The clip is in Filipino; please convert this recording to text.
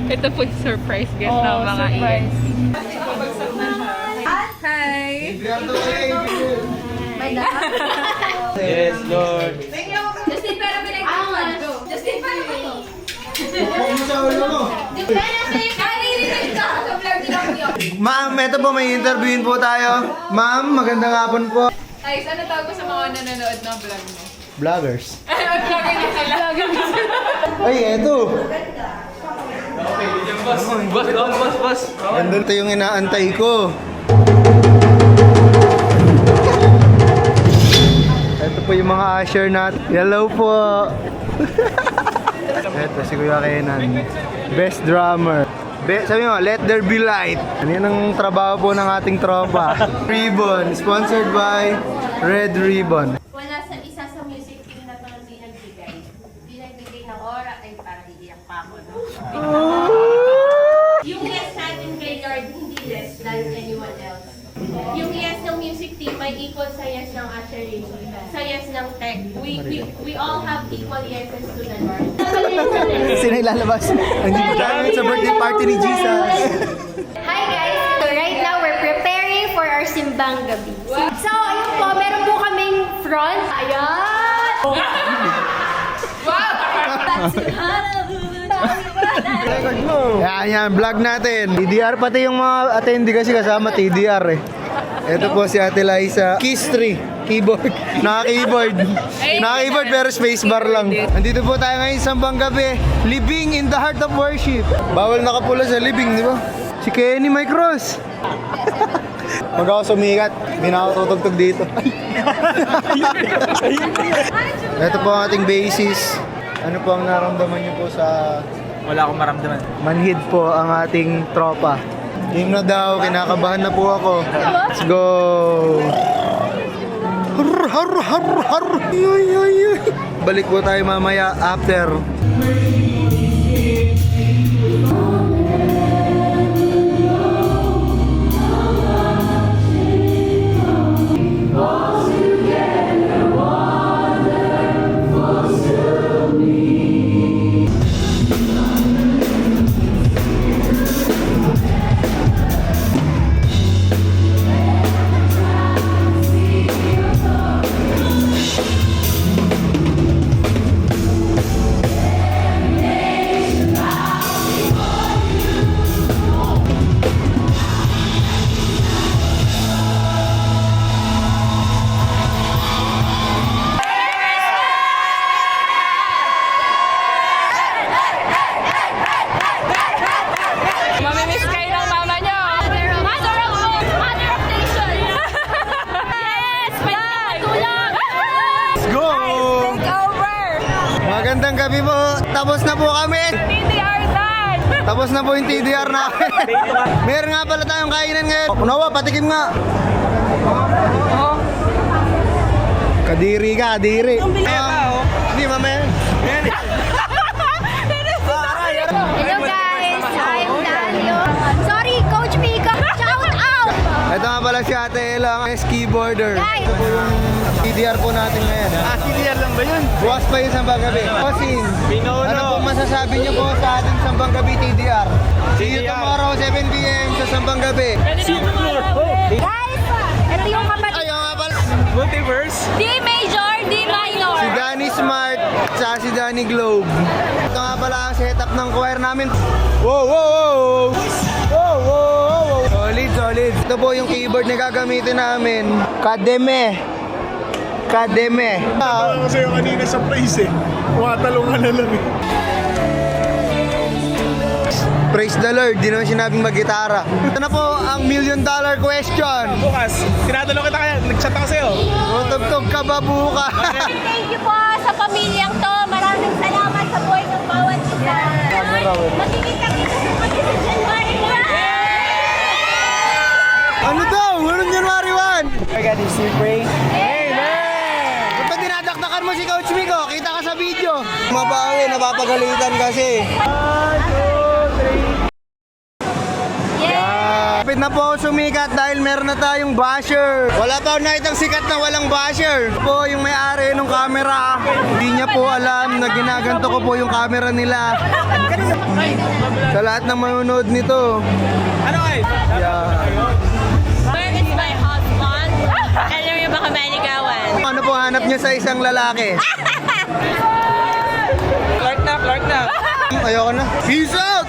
Ito po yung surprise gift ng mga iyan. Hi! Yes, Lord. Justin, pero pinag-awan. Justin, pero Ma'am, eto po, may interviewin po tayo. Ma'am, magandang hapon po. Guys, ano tawag ko sa mga nanonood ng vlog mo? Vloggers. Vlogger na sila. Ay, eto. Boss. Ganda ito yung inaantay ko. Ito po yung mga usher natin. Hello po. Ito si Kuya Kenan. Best drummer. Sabi mo, let there be light. Ano yan ang trabaho po ng ating tropa. Ribbon, sponsored by Red Ribbon. wala sa isa sa music team na parang di nagbigay ng oras ay parang iiyak pa ako, no? Yung yes natin kay Lord, hindi less than anyone else. Yung yes ng music team may equal sa yes ng ushering, sa yes ng tech. We all have equal yeses to the Lord. Sino ilalabas? Nandito tayo sa birthday party ni Jesus. Hi guys! So right now, we're preparing for our simbang gabi. So, ayun po, meron po kaming front. Ayan! Yan, vlog natin. TDR, pati yung mga attendee kasi kasama TDR eh. Ito po si Ate Liza. Keys 3, keyboard. Naka-keyboard. Naka-keyboard pero spacebar lang. Nandito po tayo ngayon sa Sambang Gabi. Living in the heart of worship. Bawal nakapula sa living, di ba? Si Kenny may cross. Mag ako sumikat. Hindi na ako tutugtog dito. Ito po ang ating basis. Ano po ang naramdaman niyo po sa Wala akong maramdaman. manhid po ang ating tropa? Game na daw, kinakabahan na po ako. Let's go! Har har har har! Yoy, yoy, yoy. Balik po tayo mamaya after. Mamimiss kayo ng mama nyo. Mother of nation! Yes! Pwede na matulog! Let's go! Take over! Magandang gabi po. Tapos na po kami. TDR done! Tapos na po yung TDR namin. Meron nga pala tayong kainan ngayon. Kunawa, patikim nga. Kadiri ka, kadiri. Hindi, mamaya. Hello guys! I'm Daniel. Sorry, Coach Mika! Shout out! Ito nga pala si Ate Ella, ang keyboarder. Guys! Ito po yung TDR po natin ngayon. TDR lang ba yun? Bukas pa yung Sambang Gabi. Bossing, ano po masasabi niyo po sa ating Sambang Gabi TDR? See you tomorrow, 7 p.m. sa Sambang Gabi. Guys! Ito yung kapatid. Ayaw nga pala. Multiverse? D major, D minor. Si Danny Smart, sa si Danny Globe. Ito nga pala ang setup ng choir namin. Wow, wow, wow! Wow, wow, wow! Solid, solid. Ito po yung keyboard na gagamitin namin. Kademe. Kademe. Ako sa'yo kanina sa place eh. Tumatalungan na lang eh. Praise the Lord, di naman sinabing mag-gitara. Ito na po ang $1 million question. Bukas, tinatanong kita kaya, nag-chat ako sa'yo. Tutugtog ka ba buka? Thank you po sa pamilyang to. Maraming salamat sa buhay ng bawat isa. Makikita-kita sa pati sa January 1. Ano daw? Anong January 1? I got this, we pray. Ba't ba dinadakdakan mo si Coach Miko? Kita ka sa video. Mabawi, napapagalitan kasi. Yeah! Malapit na po ako sumikat dahil meron na tayong basher. Wala pa ako nakitang sikat na walang basher. Po yung may-ari ng camera. Hindi niya po alam na ginaganto ko po yung camera nila. Sa lahat ng manonood nito. Ano kayo? Where is my husband? Alam niyo ba kami niligawan? Ano po hanap niya sa isang lalaki? Clark na. Ayoko na. Peace out!